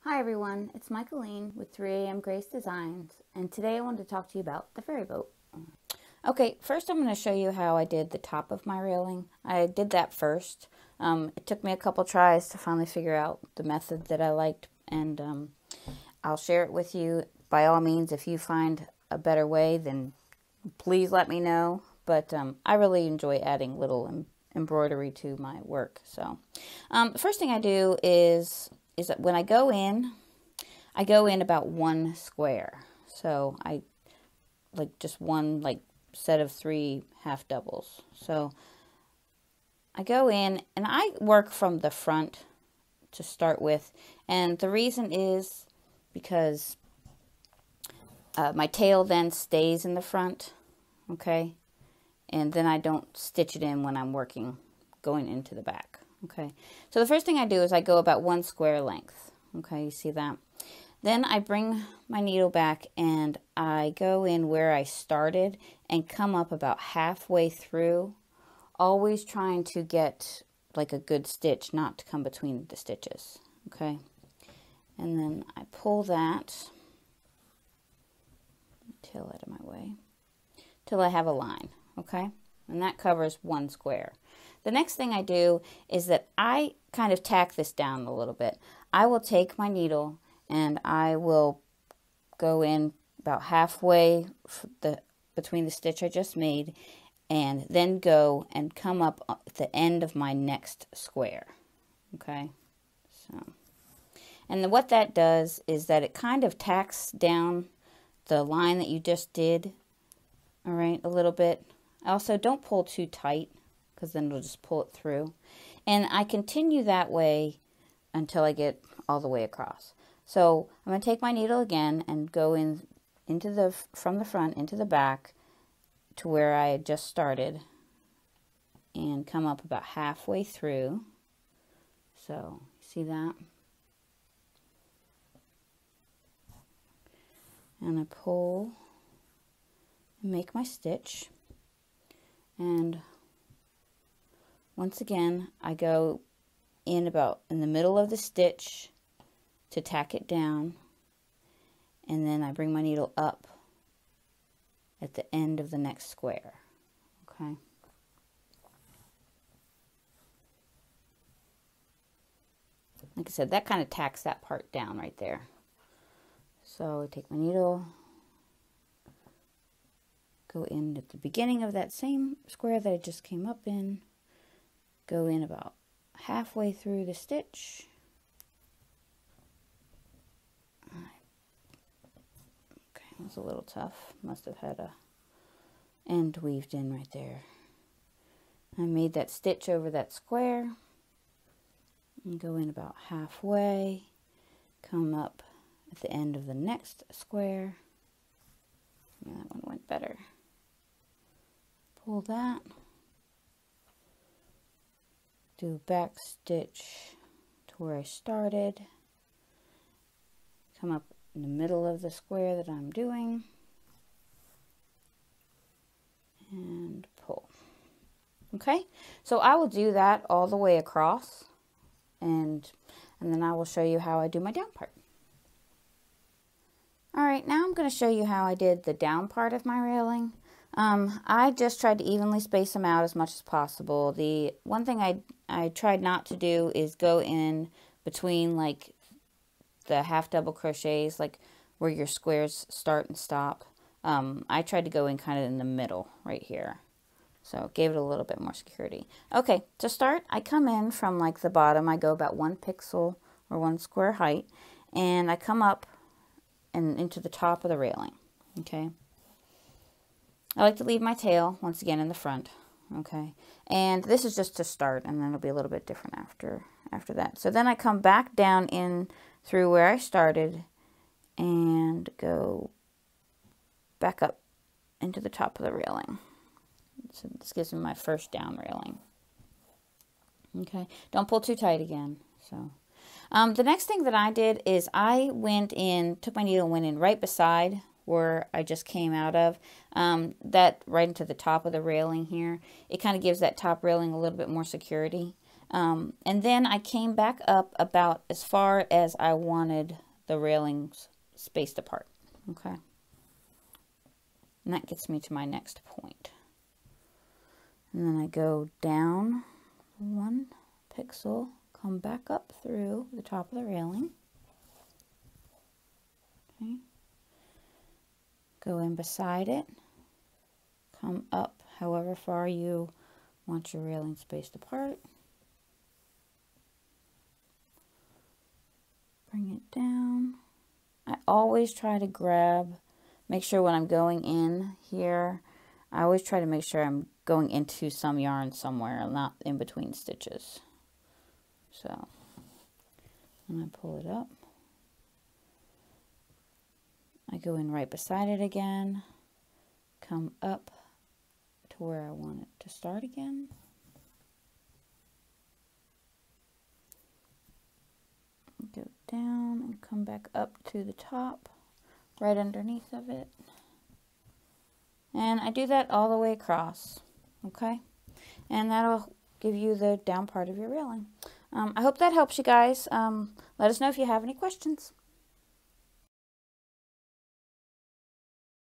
Hi everyone, it's Michaeline with 3am Grace Designs, and today I wanted to talk to you about the Ferryboat. Okay, first I'm going to show you how I did the top of my railing. I did that first. It took me a couple tries to finally figure out the method that I liked, and I'll share it with you. By all means, if you find a better way, then please let me know. But I really enjoy adding little embroidery to my work. So the first thing I do is that when I go in about one square. So I like just one set of 3 half doubles. So I go in and I work from the front to start with, and the reason is because my tail then stays in the front, okay, and then I don't stitch it in when I'm going into the back. Okay, so the first thing I do is I go about 1 square length. Okay, you see that? Then I bring my needle back and I go in where I started and come up about halfway through, always trying to get like a good stitch, not to come between the stitches. Okay, and then I pull that tail out of my way till I have a line. Okay, and that covers 1 square. The next thing I do is that I kind of tack this down a little bit. I will take my needle and I will go in about halfway between the stitch I just made, and then go and come up at the end of my next square. Okay, so, and then what that does is that it kind of tacks down the line that you just did, all right, a little bit. Also, don't pull too tight, because then it'll just pull it through. And I continue that way until I get all the way across. So I'm going to take my needle again and go from the front into the back to where I had just started and come up about halfway through. So, see that? And I pull and make my stitch. And once again, I go in about in the middle of the stitch to tack it down, and then I bring my needle up at the end of the next square. Okay. Like I said, that kind of tacks that part down right there. So I take my needle, go in at the beginning of that same square that I just came up in, go in about halfway through the stitch. Okay, it was a little tough. Must have had a end weaved in right there. I made that stitch over that square and go in about halfway, come up at the end of the next square. Yeah, that one went better. Pull that. Do a back stitch to where I started. Come up in the middle of the square that I'm doing. And pull. Okay, so I will do that all the way across. And then I will show you how I do my down part. Alright, now I'm going to show you how I did the down part of my railing. I just tried to evenly space them out as much as possible. The one thing I tried not to do is go in between like the half double crochets, like where your squares start and stop. I tried to go in kind of in the middle right here. So it gave it a little bit more security. Okay, to start, I come in from like the bottom. I go about 1 pixel or 1 square height, and I come up and into the top of the railing. Okay, I like to leave my tail once again in the front. Okay, and this is just to start, and then it'll be a little bit different after that. So then I come back down in through where I started and go back up into the top of the railing. So this gives me my first down railing. Okay, don't pull too tight again. So the next thing that I did is I went in, took my needle and went in right beside where I just came out of, that right into the top of the railing here. It kind of gives that top railing a little bit more security. And then I came back up about as far as I wanted the railings spaced apart. Okay. And that gets me to my next point. And then I go down 1 pixel, come back up through the top of the railing. Okay. Go in beside it, come up however far you want your railing spaced apart. Bring it down. I always try to grab, make sure when I'm going in here, I always try to make sure I'm going into some yarn somewhere, not in between stitches. So, and I pull it up. I go in right beside it again, come up to where I want it to start again. Go down and come back up to the top, right underneath of it. And I do that all the way across, okay? And that'll give you the down part of your railing. I hope that helps you guys. Let us know if you have any questions.